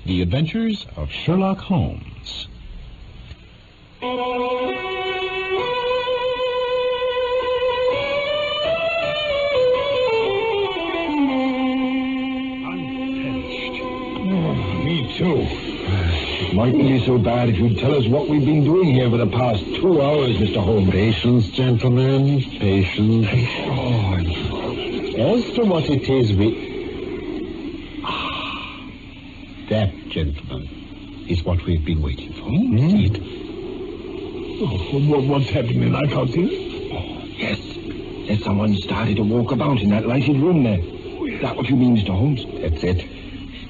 The Adventures of Sherlock Holmes. Me too. It mightn't be so bad if you'd tell us what we've been doing here for the past 2 hours, Mr. Holmes. Patience, gentlemen, patience. Oh, As to what it is that, gentlemen, is what we've been waiting for. See it? what's happening? I can't see it. Oh, yes. There's someone started to walk about in that lighted room there. Is that what you mean, Mr. Holmes? That's it.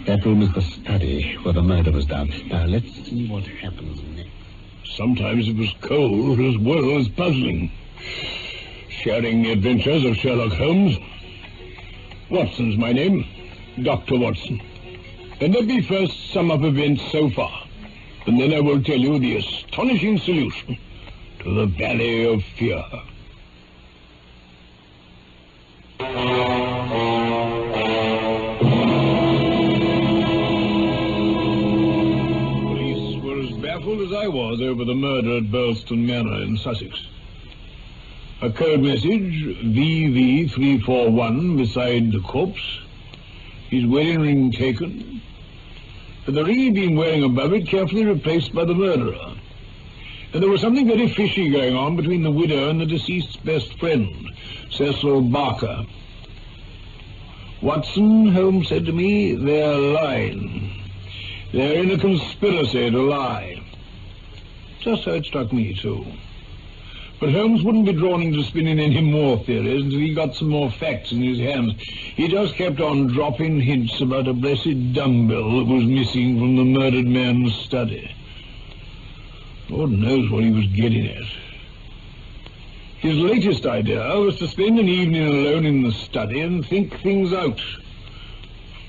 That room is the study where the murder was done. Now, let's see what happens next. Sometimes it was cold as well as puzzling. Sharing the adventures of Sherlock Holmes. Watson's my name. Dr. Watson. And let me first sum up events so far. And then I will tell you the astonishing solution to the Valley of Fear. Police were as baffled as I was over the murder at Boscombe Manor in Sussex. A code message, VV341, beside the corpse. His wedding ring taken. And the ring he'd been wearing above it carefully replaced by the murderer. And there was something very fishy going on between the widow and the deceased's best friend, Cecil Barker. Watson, Holmes said to me, they're lying. They're in a conspiracy to lie. Just so it struck me, too. But Holmes wouldn't be drawn into spinning any more theories until he got some more facts in his hands. He just kept on dropping hints about a blessed dumbbell that was missing from the murdered man's study. Lord knows what he was getting at. His latest idea was to spend an evening alone in the study and think things out.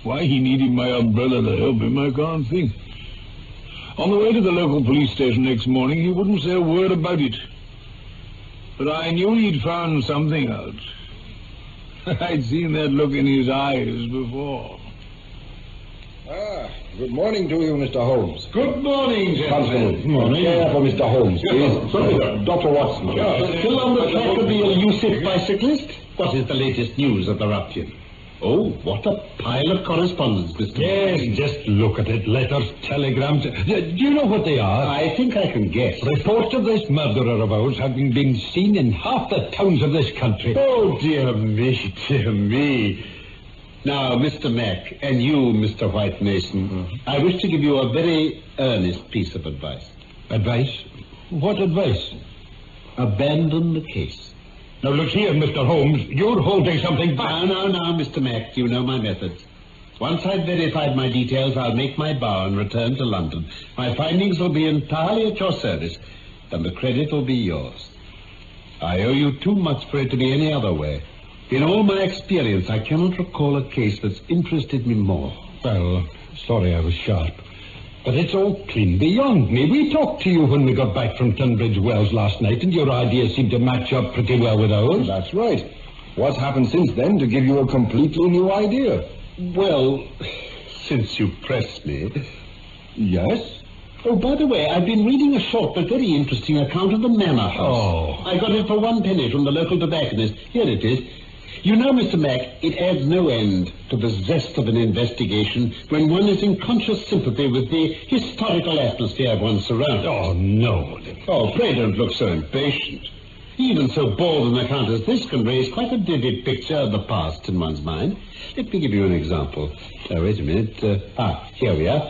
Why he needed my umbrella to help him, I can't think. On the way to the local police station next morning, he wouldn't say a word about it. But I knew he'd found something out. I'd seen that look in his eyes before. Good morning to you, Mr. Holmes. Good morning, Constable, Good morning. chair for Mr. Holmes, please. Dr. Watson. Still on the track of the elusive bicyclist? What is the latest news of the rupture? Oh, what a pile of correspondence, Mr. Yes, just look at it. Letters, telegrams. Do you know what they are? I think I can guess. Reports of this murderer of ours having been seen in half the towns of this country. Oh, dear me, dear me. Now, Mr. Mack, and you, Mr. White Mason, I wish to give you a very earnest piece of advice. Advice? What advice? Abandon the case. Now, look here, Mr. Holmes. You're holding something back. No, Mr. Mack. You know my methods. Once I've verified my details, I'll make my bow and return to London. My findings will be entirely at your service, and the credit will be yours. I owe you too much for it to be any other way. In all my experience, I cannot recall a case that's interested me more. Well, sorry I was sharp. But it's all clean beyond me. We talked to you when we got back from Tunbridge Wells last night, and your ideas seemed to match up pretty well with ours. That's right. What's happened since then to give you a completely new idea? Well, since you press me... Yes? Oh, by the way, I've been reading a short but very interesting account of the Manor House. Oh. I got it for 1 penny from the local tobacconist. Here it is. You know, Mr. Mack, it adds no end to the zest of an investigation when one is in conscious sympathy with the historical atmosphere of one's surroundings. Oh, no. Oh, pray don't look so impatient. Even so bald an account as this can raise quite a vivid picture of the past in one's mind. Let me give you an example. Wait a minute. Here we are.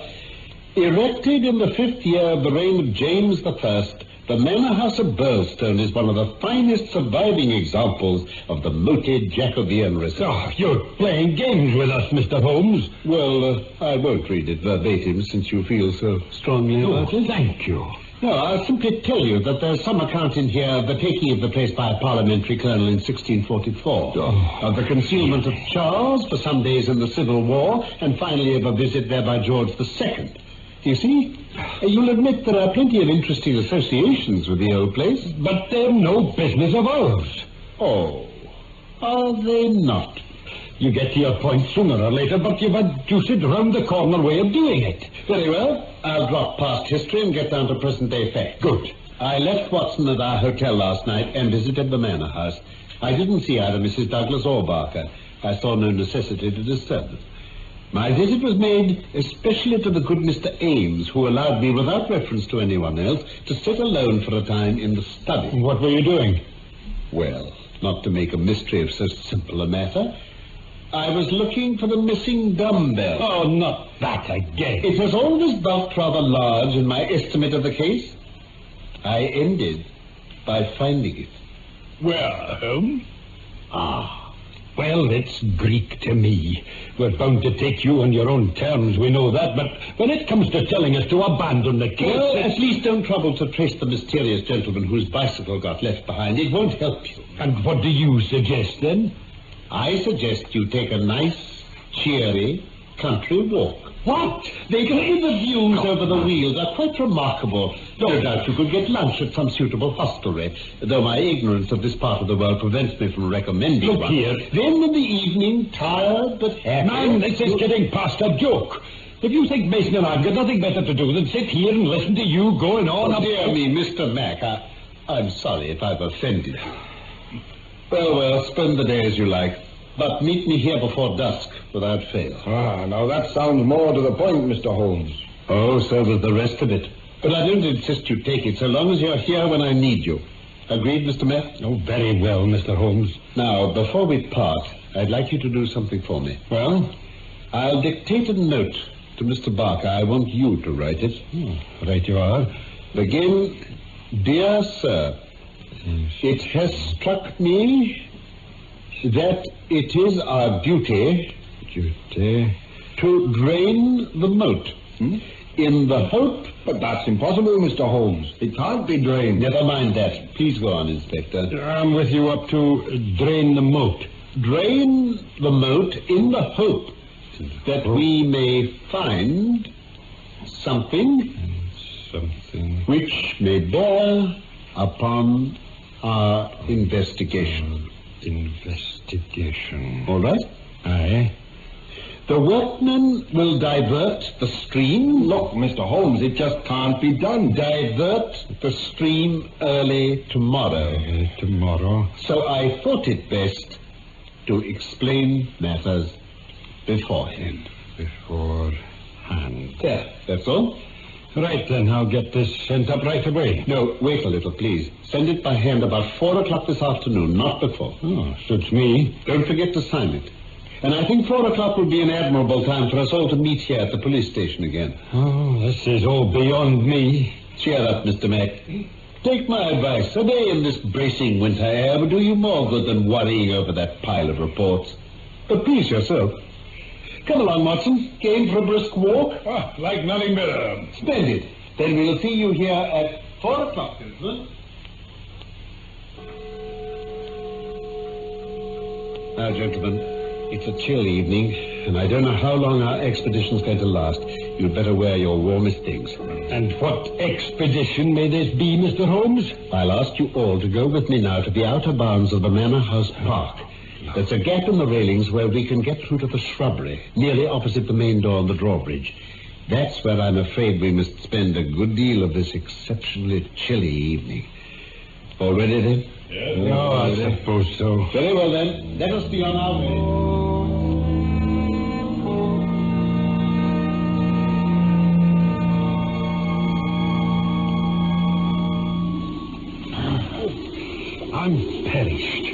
Erected in the 5th year of the reign of James I, the Manor House of Burlstone is one of the finest surviving examples of the moated Jacobean resort. Oh, you're playing games with us, Mr. Holmes. Well, I won't read it verbatim since you feel so strongly about it. Thank you. No, I'll simply tell you that there's some account in here of the taking of the place by a parliamentary colonel in 1644, of the concealment of Charles for some days in the Civil War, and finally of a visit there by George II. You see, you'll admit there are plenty of interesting associations with the old place. But they're no business of ours. Oh, are they not? You get to your point sooner or later, but you've a deuced round-the-corner way of doing it. Very well. I'll drop past history and get down to present-day facts. Good. I left Watson at our hotel last night and visited the manor house. I didn't see either Mrs. Douglas or Barker. I saw no necessity to disturb them. My visit was made especially to the good Mr. Ames, who allowed me, without reference to anyone else, to sit alone for a time in the study. What were you doing? Well, not to make a mystery of so simple a matter, I was looking for the missing dumbbell. Oh, not that again. It has always bulked rather large in my estimate of the case. I ended by finding it. Where, Holmes? Well, it's Greek to me. We're bound to take you on your own terms, we know that, but when it comes to telling us to abandon the case... Well, at least don't trouble to trace the mysterious gentleman whose bicycle got left behind. It won't help you. And what do you suggest, then? I suggest you take a nice, cheery, country walk. What? The views over the Weald are quite remarkable. No doubt you could get lunch at some suitable hostelry, though my ignorance of this part of the world prevents me from recommending Look one. here. Then in the evening, tired but happy... Man, this is getting past a joke. If you think Mason and I've got nothing better to do than sit here and listen to you going on... Oh, dear me, Mr. Mac, I'm sorry if I've offended you. Well, spend the day as you like. But meet me here before dusk, without fail. Now that sounds more to the point, Mr. Holmes. Oh, so does the rest of it. But I don't insist you take it, so long as you're here when I need you. Agreed, Mr. Mac? Oh, very well, Mr. Holmes. Now, before we part, I'd like you to do something for me. Well? I'll dictate a note to Mr. Barker. I want you to write it. Right you are. Begin, Dear Sir, it has struck me that it is our duty to drain the moat in the hope... But that's impossible, Mr. Holmes. It can't be drained. Never mind that. Please go on, Inspector. I'm with you up to drain the moat. Drain the moat in the hope that we may find something which may bear upon our investigation. All right? Aye. The workmen will divert the stream. Look, Mr. Holmes, it just can't be done. Divert the stream early tomorrow. Tomorrow? So I thought it best to explain matters beforehand. Beforehand. There, that's all. Right, then, I'll get this sent up right away. No, wait a little, please. Send it by hand about 4 o'clock this afternoon, not before. Oh, suits me. Don't forget to sign it. And I think 4 o'clock would be an admirable time for us all to meet here at the police station again. Oh, this is all beyond me. Cheer up, Mr. Mac. Take my advice. A day in this bracing winter air would do you more good than worrying over that pile of reports. But please yourself. Come along, Watson. Game for a brisk walk? Like nothing better. Splendid. Then we'll see you here at 4 o'clock, gentlemen. Now, gentlemen, it's a chill evening, and I don't know how long our expedition's going to last. You'd better wear your warmest things. And what expedition may this be, Mr. Holmes? I'll ask you all to go with me now to the outer bounds of the Manor House Park. There's a gap in the railings where we can get through to the shrubbery, nearly opposite the main door on the drawbridge. That's where I'm afraid we must spend a good deal of this exceptionally chilly evening. All ready, then? Yes. No, I suppose so. Very well, then. Let us be on our way. I'm perished.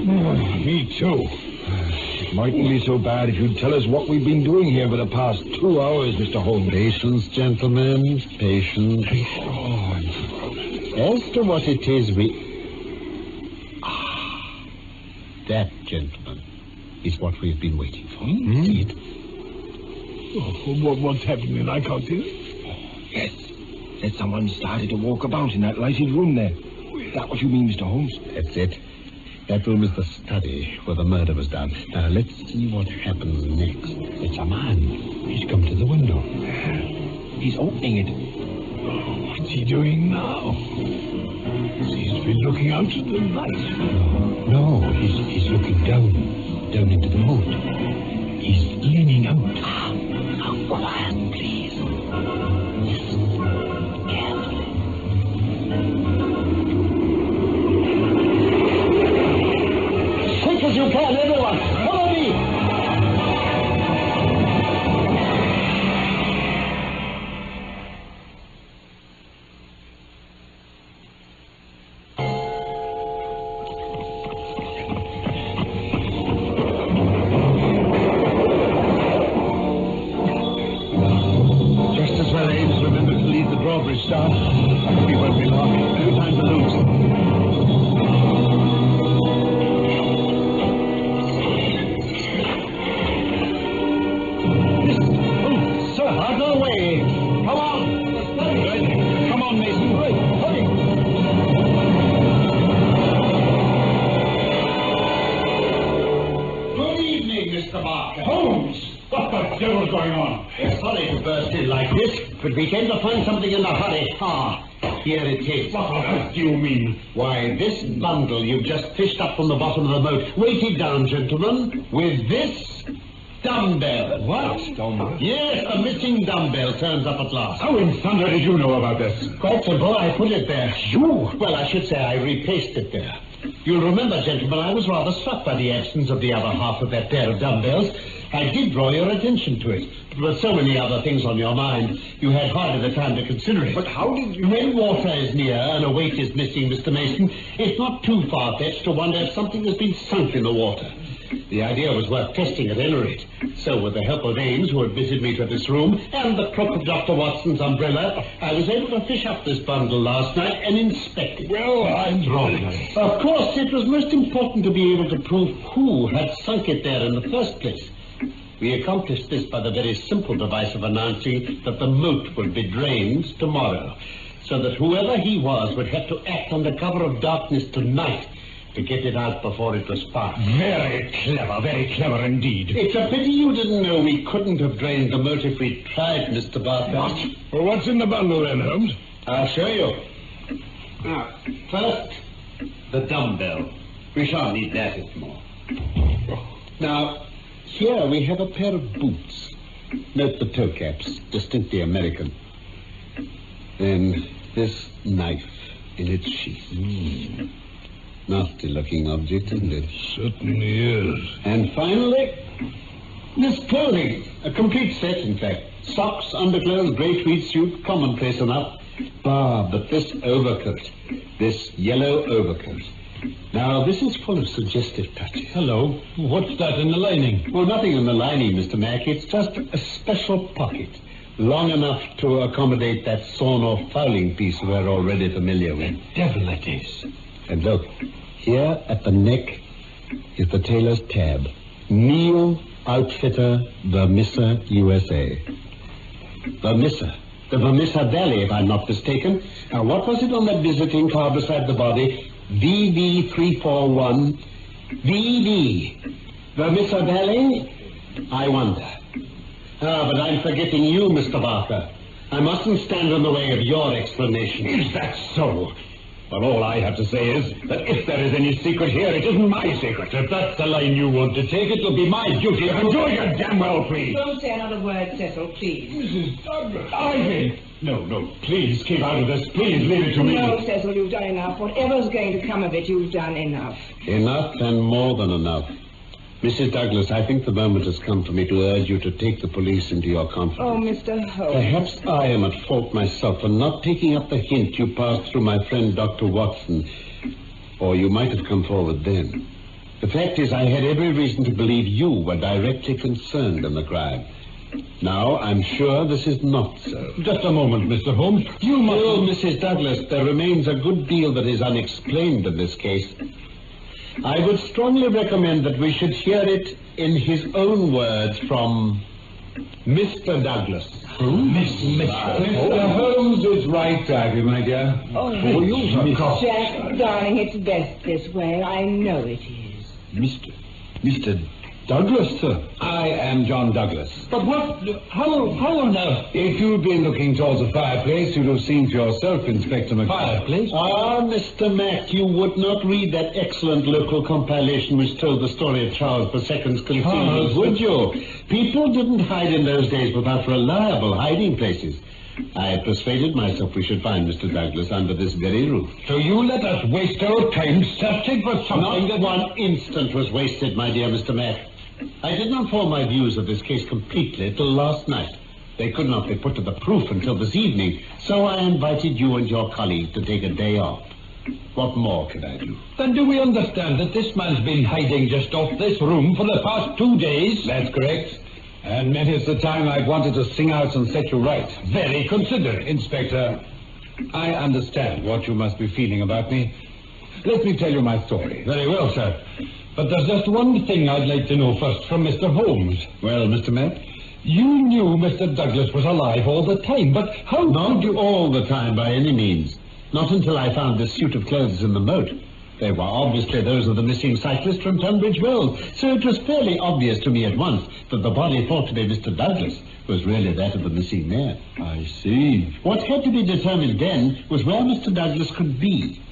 Me too. It mightn't be so bad if you'd tell us what we've been doing here for the past 2 hours, Mr. Holmes. Patience, gentlemen. Patience. Oh, I'm frozen. As to what it is that, gentlemen, is what we've been waiting for. See it? What's happening? I can't see it. Yes. There's someone started to walk about in that lighted room there. Is that what you mean, Mr. Holmes? That's it. That room is the study where the murder was done. Now, let's see what happens next. It's a man. He's come to the window. He's opening it. Oh, what's he doing now? Seems to be looking out to the night. No, he's looking down. down into the moat. He's leaning out. Now quiet, please. Listen carefully. Quick as you can, everyone! Follow me! Just as well Ames remembered to leave the drawbridge down. We won't be long. No time to lose. Sir, out of the way! Come on! Come on, Mason. Hurry! Good evening, Mr. Barker. Holmes! What the devil's going on? We're sorry to burst in like this, but we came to find something in a hurry. Here it is. What on earth do you mean? Why, this bundle you've just fished up from the bottom of the boat. Weight it down, gentlemen, with this dumbbell. What? Yes, a missing dumbbell turns up at last. How in thunder did you know about this? Quite simple. I put it there. You? Well, I should say I replaced it there. You'll remember, gentlemen, I was rather struck by the absence of the other half of that pair of dumbbells. I did draw your attention to it. But with so many other things on your mind, you had hardly the time to consider it. But how did you... When water is near and a weight is missing, Mr. Mason, it's not too far-fetched to wonder if something has been sunk in the water. The idea was worth testing at any rate. So, with the help of Ames, who admitted me to this room, and the crook of Dr. Watson's umbrella, I was able to fish up this bundle last night and inspect it. Well, I'm wrong. Of course, it was most important to be able to prove who had sunk it there in the first place. We accomplished this by the very simple device of announcing that the moat would be drained tomorrow, so that whoever he was would have to act under cover of darkness tonight to get it out before it was past. Very clever indeed. It's a pity you didn't know we couldn't have drained the moat if we tried, Mr. Barker. What? Well, what's in the bundle then, Holmes? I'll show you. Now, first, the dumbbell. We shan't need that anymore. Now, here we have a pair of boots. Note the toe caps, distinctly American. Then this knife in its sheath. Nasty-looking object, isn't it? Certainly is. And finally, this clothing. A complete set, in fact. Socks, underclothes, grey tweed suit, commonplace enough. But this overcoat, this yellow overcoat. Now, this is full of suggestive touches. Hello. What's that in the lining? Well, nothing in the lining, Mr. Mack. It's just a special pocket, long enough to accommodate that sawn or fowling piece we're already familiar with. Devil it is. And look, here at the neck is the tailor's tab. Neil Outfitter, Vermissa, USA. Vermissa. The Vermissa Valley, if I'm not mistaken. Now, what was it on that visiting card beside the body? VV341. VV. Vermissa Valley? I wonder. But I'm forgetting you, Mr. Barker. I mustn't stand in the way of your explanation. Is that so? Well, all I have to say is that if there is any secret here, it isn't my secret. If that's the line you want to take, it'll be my duty. I'm doing it damn well, please. Don't say another word, Cecil, please. Mrs. Douglas. Ivy! No, please keep out of this. Please leave it to me. No, Cecil, you've done enough. Whatever's going to come of it, you've done enough. Enough and more than enough. Mrs. Douglas, I think the moment has come for me to urge you to take the police into your confidence. Oh, Mr. Holmes. Perhaps I am at fault myself for not taking up the hint you passed through my friend Dr. Watson. Or you might have come forward then. The fact is, I had every reason to believe you were directly concerned in the crime. Now, I'm sure this is not so. Just a moment, Mr. Holmes. You must... Still, Mrs. Douglas, there remains a good deal that is unexplained in this case. I would strongly recommend that we should hear it in his own words from Mr. Douglas. Mr. Holmes is right, Ivy, my dear. Oh, Jack, darling, it's best this way. I know it is. Mr. Douglas, sir. I am John Douglas. But what? How on earth? If you'd been looking towards the fireplace, you'd have seen for yourself, Inspector McCoy. Fireplace? Ah, Mr. Mack, you would not read that excellent local compilation which told the story of Charles II's concealment, would you? People didn't hide in those days without reliable hiding places. I had persuaded myself we should find Mr. Douglas under this very roof. So you let us waste our time searching for something Not one instant was wasted, my dear Mr. Mack. I did not form my views of this case completely till last night. They could not be put to the proof until this evening, so I invited you and your colleague to take a day off. What more can I do? Then do we understand that this man's been hiding just off this room for the past 2 days? That's correct. And many is the time I've wanted to sing out and set you right. Very considerate. Inspector, I understand what you must be feeling about me. Let me tell you my story. Very well, sir. But there's just one thing I'd like to know first from Mr. Holmes. Well, Mr. Mack? You knew Mr. Douglas was alive all the time, but how Not could you... all the time, by any means. Not until I found this suit of clothes in the moat. They were obviously those of the missing cyclist from Tunbridge Wells, so it was fairly obvious to me at once that the body thought to be Mr. Douglas was really that of the missing man. I see. What had to be determined then was where Mr. Douglas could be.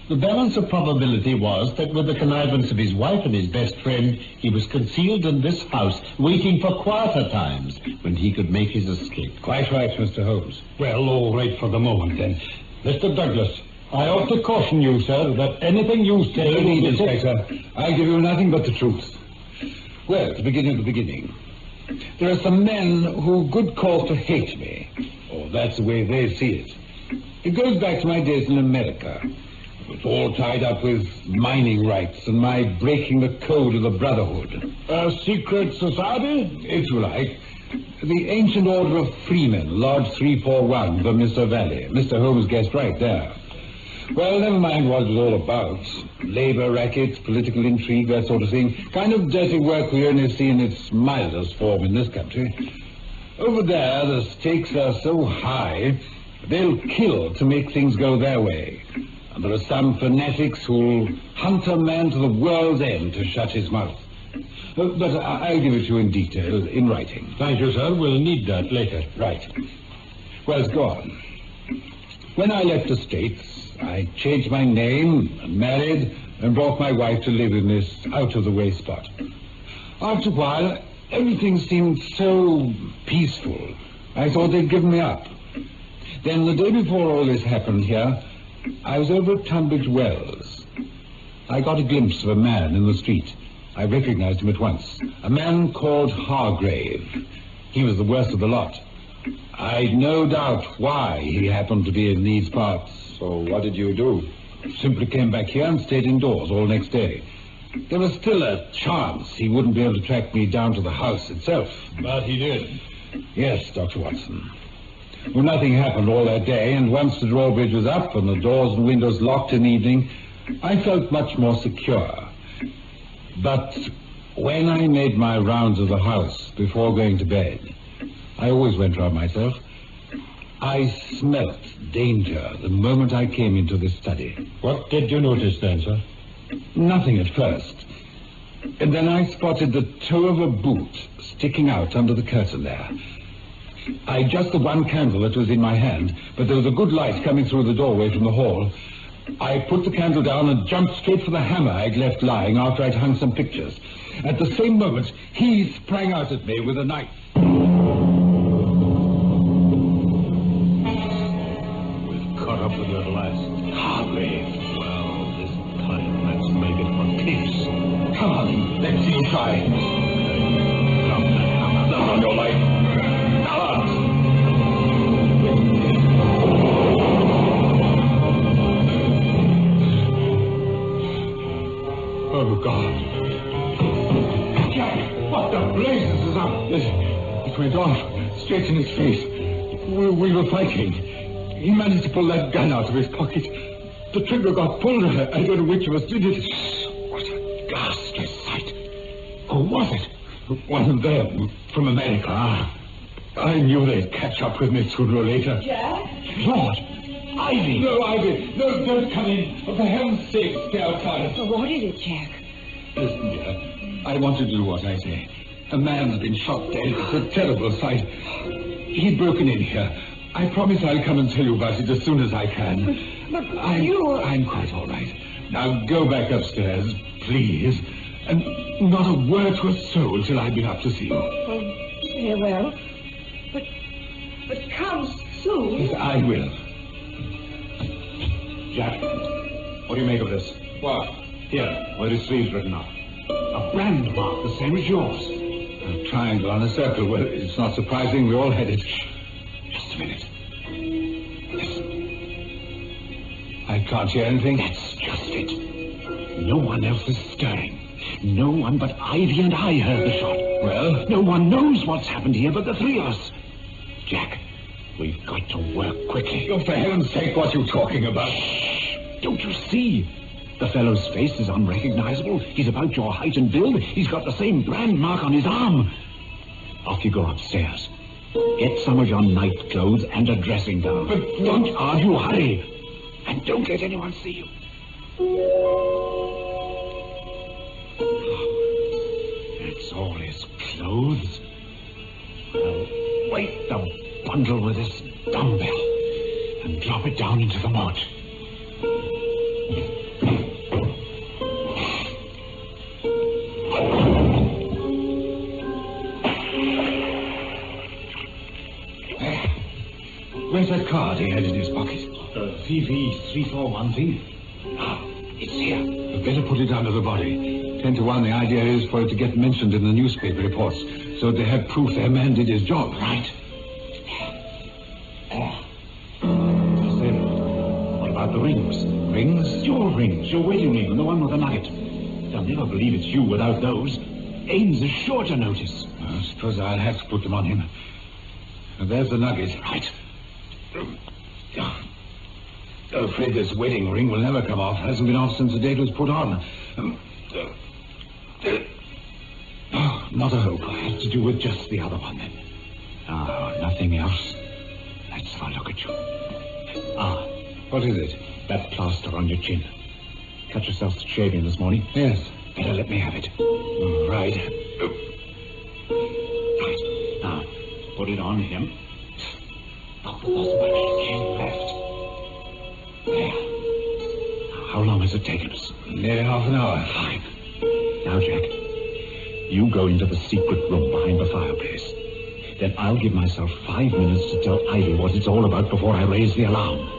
The balance of probability was that with the connivance of his wife and his best friend, he was concealed in this house, waiting for quieter times when he could make his escape. Quite right, Mr. Holmes. Well, all right for the moment, then. Mr. Douglas, I ought to caution you, sir, that anything you say... No need, Inspector. I'll give you nothing but the truth. Well, to begin at the beginning. There are some men who good cause to hate me. Or that's the way they see it. It goes back to my days in America. It was all tied up with mining rights and my breaking the code of the Brotherhood. A secret society? If you like. The ancient order of freemen, Lodge 341, Vermissa Valley. Mr. Holmes guessed right there. Well, never mind what it was all about. Labor rackets, political intrigue, that sort of thing. Kind of dirty work we only see in its mildest form in this country. Over there, the stakes are so high, they'll kill to make things go their way. And there are some fanatics who'll hunt a man to the world's end to shut his mouth. But I'll give it to you in detail, in writing. Thank you, sir. We'll need that later. Right. Well, it's gone. When I left the States, I changed my name and married and brought my wife to live in this out-of-the-way spot. After a while, everything seemed so peaceful. I thought they'd given me up. Then the day before all this happened here, I was over at Tunbridge Wells. I got a glimpse of a man in the street. I recognized him at once. A man called Hargrave. He was the worst of the lot. I'd no doubt why he happened to be in these parts. So what did you do? Simply came back here and stayed indoors all next day. There was still a chance he wouldn't be able to track me down to the house itself. But he did. Yes, Dr. Watson. Well, nothing happened all that day, and once the drawbridge was up and the doors and windows locked in the evening, I felt much more secure. But when I made my rounds of the house before going to bed, I always went round myself, I smelt danger the moment I came into this study. What did you notice then, sir? Nothing at first. And then I spotted the toe of a boot sticking out under the curtain there. I adjusted the one candle that was in my hand, but there was a good light coming through the doorway from the hall. I put the candle down and jumped straight for the hammer I'd left lying after I'd hung some pictures. At the same moment, he sprang out at me with a knife. We've caught up with you at last. Hargrave. Well, this time, let's make it for peace. Come on, let's see you try. Drop that hammer. Not on your life. Oh, God. Jack, what the blazes is up? It went off, straight in his face. We were fighting. He managed to pull that gun out of his pocket. The trigger got pulled. I don't know which of us did it. What a ghastly sight. Who was it? One of them, from America. I knew they'd catch up with me sooner or later. Jack? Lord! Ivy! No, Ivy! No, don't come in. For heaven's sake, stay outside. Oh, what is it, Jack? Listen, dear. I want to do what I say. A man has been shot dead. It's a terrible sight. He'd broken in here. I promise I'll come and tell you about it as soon as I can. But I'm quite all right. Now go back upstairs, please. And not a word to a soul till I've been up to see you. Oh, very well. But come soon. Yes, I will. Jack, what do you make of this? What? Here, where his sleeve's written up. A brand mark, the same as yours. A triangle on a circle. Well, it's not surprising. We all had it. Just a minute. Listen. I can't hear anything. That's just it. No one else is stirring. No one but Ivy and I heard the shot. Well? No one knows what's happened here but the three of us. Jack, we've got to work quickly. Oh, for heaven's sake, what are you talking about? Shh! Don't you see? The fellow's face is unrecognizable. He's about your height and build. He's got the same brand mark on his arm. Off you go upstairs. Get some of your night clothes and a dressing gown. But don't argue. Hurry. And don't let anyone see you. That's all his clothes. Well, weight the bundle with this dumbbell and drop it down into the moat. Where's that card he had in his pocket? VV341 thing. Ah, it's here. We'd better put it under the body. 10 to 1, the idea is for it to get mentioned in the newspaper reports, so they have proof their man did his job. Right. Then, what about the rings? Rings? Your rings, your wedding ring, and the one with the nugget. They'll never believe it's you without those. Ames is sure to notice. I suppose I'll have to put them on him. And there's the nugget. Right. I'm afraid this wedding ring will never come off. Hasn't been off since the date was put on. Not a hope. I have to do with just the other one, then. Ah, nothing else. Let's have a look at you. Ah, What is it? that plaster on your chin. Cut yourself shaving this morning. Yes. Better let me have it. Right. Right. Now, put it on him. Oh, there's much skin left. There. How long has it taken us? Nearly half an hour. Fine. Now, Jack, you go into the secret room behind the fireplace. Then I'll give myself 5 minutes to tell Ivy what it's all about before I raise the alarm.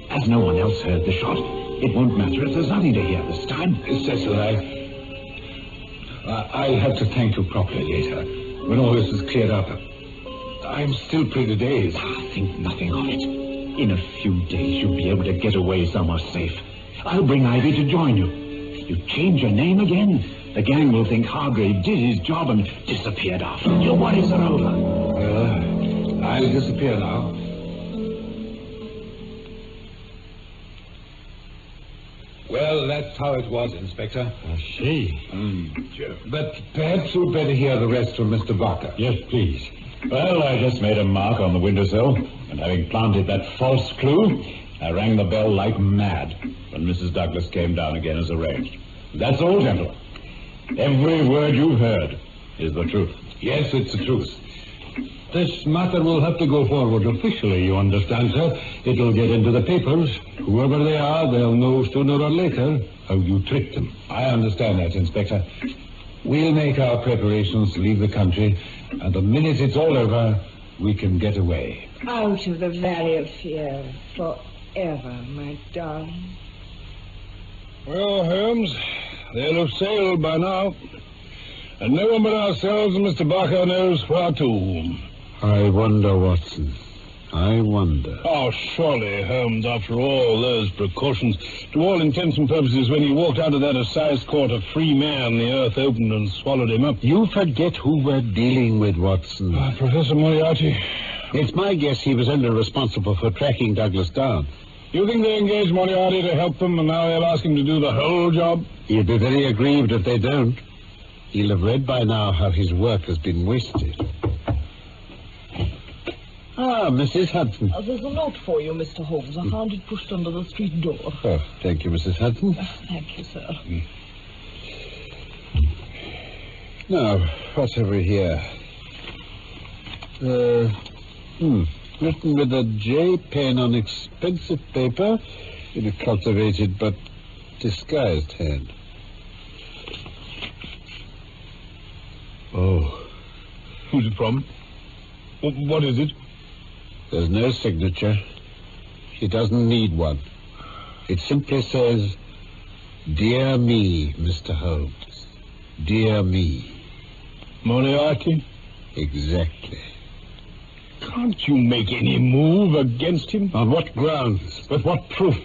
As no one else heard the shot, it won't matter if there's nothing to hear this time. Cecil, I'll have to thank you properly later, when all this is cleared up. I'm still pretty dazed. Think nothing of it. In a few days, you'll be able to get away somewhere safe. I'll bring Ivy to join you. You change your name again, the gang will think Hargrave did his job and disappeared after. Your worries are over. I'll disappear now. Well, that's how it was, Inspector. I see. But perhaps you'd better hear the rest from Mr. Barker. Yes, please. Well, I just made a mark on the windowsill, and having planted that false clue, I rang the bell like mad when Mrs. Douglas came down again as arranged. That's all, gentlemen. Every word you've heard is the truth. Yes, it's the truth. This matter will have to go forward officially, you understand, sir. It'll get into the papers. Whoever they are, they'll know sooner or later how you tricked them. I understand that, Inspector. We'll make our preparations to leave the country, and the minute it's all over, we can get away. Out of the valley of fear forever, my darling. Well, Holmes, they'll have sailed by now. And no one but ourselves and Mr. Barker knows where to. I wonder, Watson. I wonder. Oh, surely, Holmes, after all those precautions, to all intents and purposes, when he walked out of that assize court a free man, the earth opened and swallowed him up. You forget who we're dealing with, Watson. Professor Moriarty. It's my guess he was only responsible for tracking Douglas down. You think they engaged Moriarty to help them, and now they'll ask him to do the whole job? He'll be very aggrieved if they don't. He'll have read by now how his work has been wasted. Ah, Mrs. Hudson. There's a note for you, Mr. Holmes. I found it pushed under the street door. Oh, thank you, Mrs. Hudson. Thank you, sir. Now, what have we here? Written with a J pen on expensive paper in a cultivated but disguised hand. Oh. Who's it from? What is it? There's no signature. He doesn't need one. It simply says, "Dear me, Mr. Holmes. Dear me." Moriarty? Exactly. Can't you make any move against him? On what grounds? With what proof?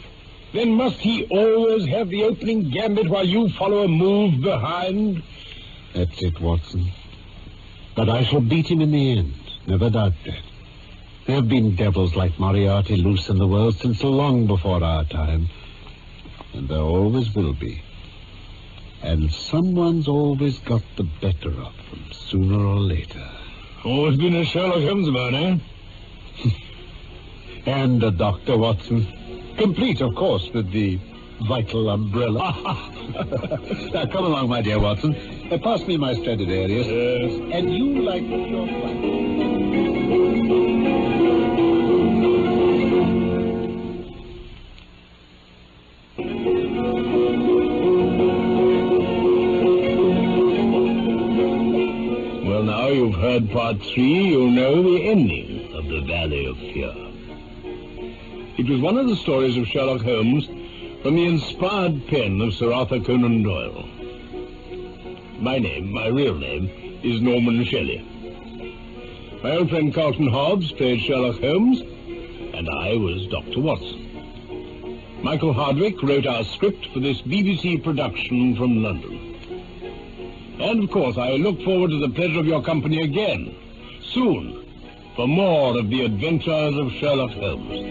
Then must he always have the opening gambit while you follow a move behind? That's it, Watson. But I shall beat him in the end. Never doubt that. There have been devils like Moriarty loose in the world since long before our time. And there always will be. And someone's always got the better of them, sooner or later. Always been a Sherlock Holmes man, eh? And a Dr. Watson. Complete, of course, with the vital umbrella. Now, come along, my dear Watson. Pass me my Stradivarius. Yes. And you like your flight. Well, now you've heard part 3, you'll know the ending of the Valley of Fear. It was one of the stories of Sherlock Holmes from the inspired pen of Sir Arthur Conan Doyle. My name, my real name, is Norman Shelley. My old friend Carleton Hobbs played Sherlock Holmes, and I was Dr. Watson. Michael Hardwick wrote our script for this BBC production from London. And, of course, I look forward to the pleasure of your company again, soon, for more of the adventures of Sherlock Holmes.